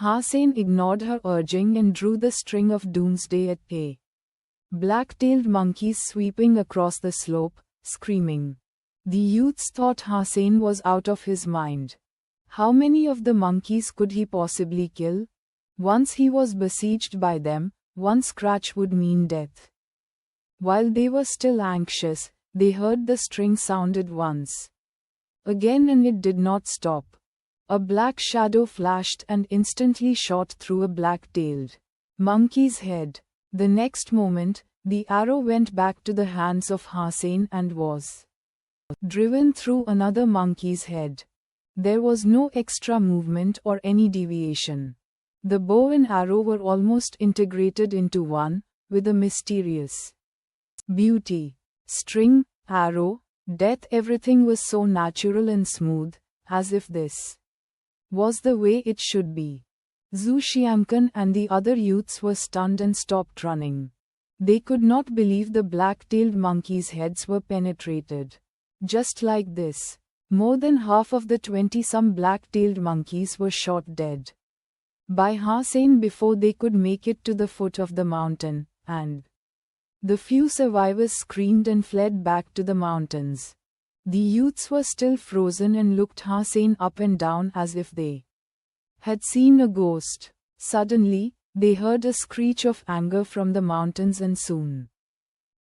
Hossein ignored her urging and drew the string of doomsday at bay. Black-tailed monkeys sweeping across the slope, screaming. The youths thought Hossein was out of his mind. How many of the monkeys could he possibly kill? Once he was besieged by them, one scratch would mean death. While they were still anxious, they heard the string sounded once. Again, and it did not stop. A black shadow flashed and instantly shot through a black-tailed monkey's head. The next moment, the arrow went back to the hands of Hossein and was driven through another monkey's head. There was no extra movement or any deviation. The bow and arrow were almost integrated into one, with a mysterious beauty. String, arrow, death, everything was so natural and smooth, as if this was the way it should be. Zhu Xiangkan and the other youths were stunned and stopped running. They could not believe the black-tailed monkeys' heads were penetrated. Just like this, more than half of the 20-some black-tailed monkeys were shot dead by Hossein before they could make it to the foot of the mountain, and the few survivors screamed and fled back to the mountains. The youths were still frozen and looked Hossein up and down as if they had seen a ghost. Suddenly, they heard a screech of anger from the mountains and soon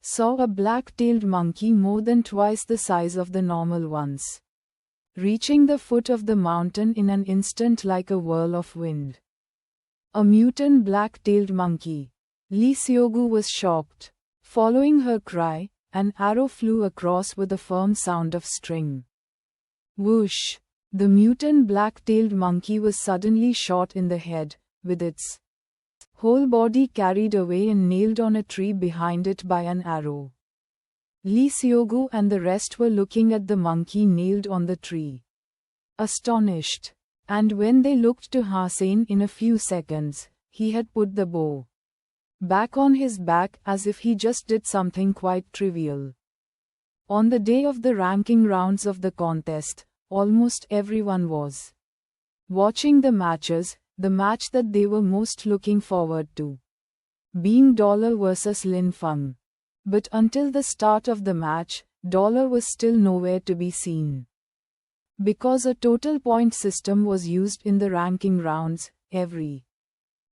saw a black-tailed monkey more than twice the size of the normal ones, reaching the foot of the mountain in an instant like a whirl of wind. A mutant black-tailed monkey. Li Xiaogu was shocked. Following her cry, an arrow flew across with a firm sound of string. Whoosh! The mutant black-tailed monkey was suddenly shot in the head, with its whole body carried away and nailed on a tree behind it by an arrow. Li Xiaogu and the rest were looking at the monkey nailed on the tree, astonished. And when they looked to Hossein in a few seconds, he had put the bow back on his back as if he just did something quite trivial. On the day of the ranking rounds of the contest, almost everyone was watching the matches, the match that they were most looking forward to being Dollar versus Lin Feng. But until the start of the match, Dollar was still nowhere to be seen. Because a total point system was used in the ranking rounds, every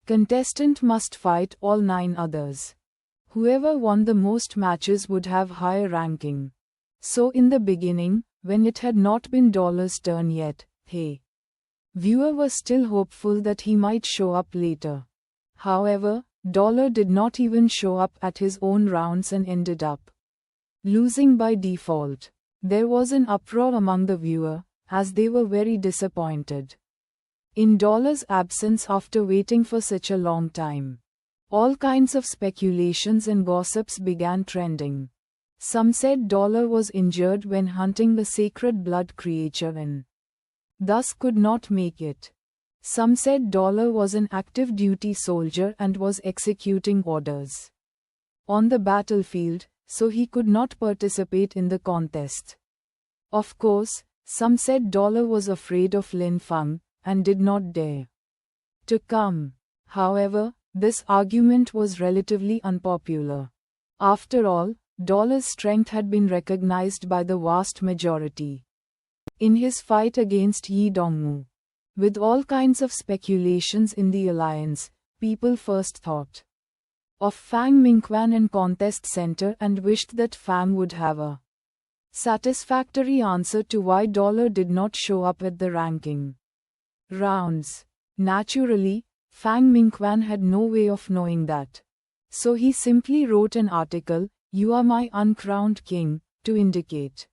contestant must fight all 9 others. Whoever won the most matches would have higher ranking. So in the beginning, when it had not been Dollar's turn yet, viewer was still hopeful that he might show up later. However, Dollar did not even show up at his own rounds and ended up losing by default. There was an uproar among the viewer, as they were very disappointed in Dollar's absence after waiting for such a long time. All kinds of speculations and gossips began trending. Some said Dollar was injured when hunting the sacred blood creature and thus could not make it. Some said Dollar was an active duty soldier and was executing orders on the battlefield, so he could not participate in the contest. Of course, some said Dollar was afraid of Lin Feng and did not dare to come. However, this argument was relatively unpopular. After all, Dollar's strength had been recognized by the vast majority in his fight against Yi Dongmu. With all kinds of speculations in the alliance, people first thought of Fang Mingquan and Contest Center and wished that Fang would have a satisfactory answer to why Dollar did not show up at the ranking rounds. Naturally, Fang Mingquan had no way of knowing that. So he simply wrote an article, "You are my uncrowned king," to indicate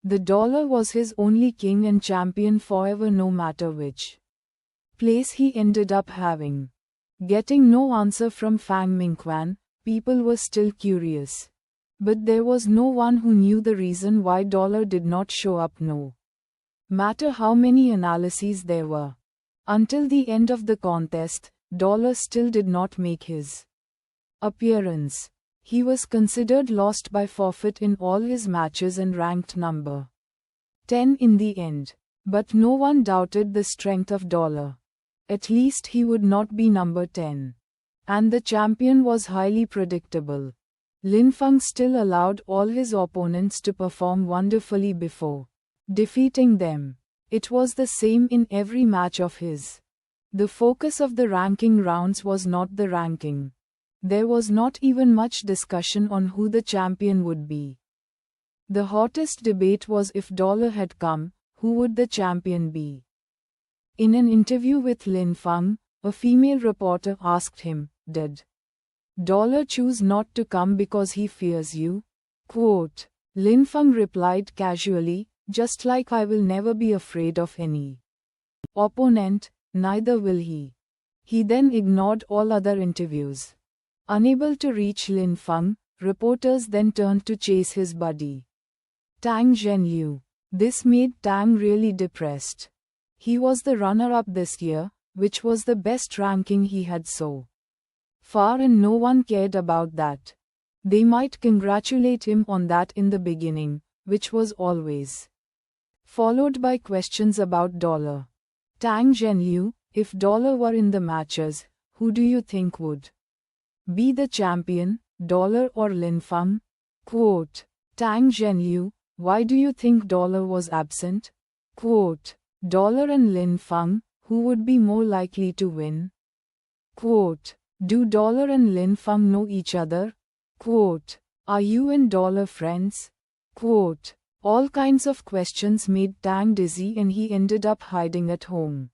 the Dollar was his only king and champion forever, no matter which place he ended up having. Getting no answer from Fang Mingquan, people were still curious. But there was no one who knew the reason why Dollar did not show up, no matter how many analyses there were. Until the end of the contest, Dollar still did not make his appearance. He was considered lost by forfeit in all his matches and ranked number 10 in the end. But no one doubted the strength of Dollar. At least he would not be number 10. And the champion was highly predictable. Lin Feng still allowed all his opponents to perform wonderfully before defeating them. It was the same in every match of his. The focus of the ranking rounds was not the ranking. There was not even much discussion on who the champion would be. The hottest debate was if Dollar had come, who would the champion be? In an interview with Lin Feng, a female reporter asked him, "Did Dollar choose not to come because he fears you?" Quote. Lin Feng replied casually, "Just like I will never be afraid of any opponent, neither will he." He then ignored all other interviews. Unable to reach Lin Feng, reporters then turned to chase his buddy, Tang Zhenliu. This made Tang really depressed. He was the runner-up this year, which was the best ranking he had so far, and no one cared about that. They might congratulate him on that in the beginning, which was always followed by questions about Dollar. Tang Zhenliu, if Dollar were in the matches, who do you think would be the champion, Dollar or Lin Feng? Quote. Tang Zhenliu, why do you think Dollar was absent? Quote. Dollar and Lin Feng, who would be more likely to win? Quote. Do Dollar and Lin Feng know each other? Quote. Are you and Dollar friends? Quote. All kinds of questions made Tang dizzy, and he ended up hiding at home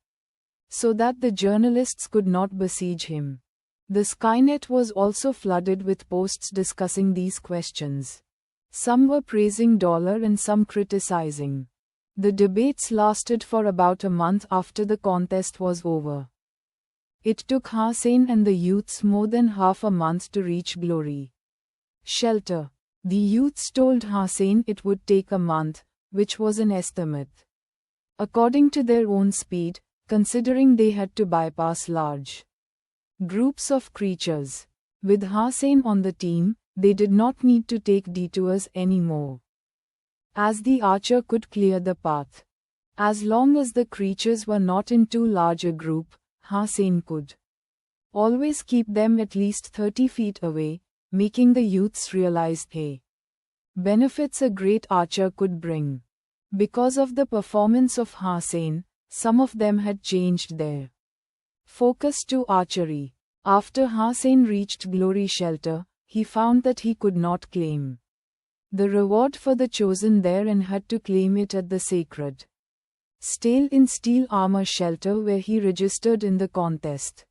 so that the journalists could not besiege him. The Skynet was also flooded with posts discussing these questions. Some were praising Dollar and some criticizing. The debates lasted for about a month after the contest was over. It took Hussein and the youths more than half a month to reach Glory Shelter. The youths told Hussein it would take a month, which was an estimate according to their own speed, considering they had to bypass large groups of creatures. With Hussein on the team, they did not need to take detours anymore, as the archer could clear the path. As long as the creatures were not in too large a group, Hussein could always keep them at least 30 feet away, making the youths realize the benefits a great archer could bring. Because of the performance of Hussein, some of them had changed their focus to archery. After Hussein reached Glory Shelter, he found that he could not claim the reward for the chosen there and had to claim it at the sacred Stale in Steel Armor Shelter, where he registered in the contest.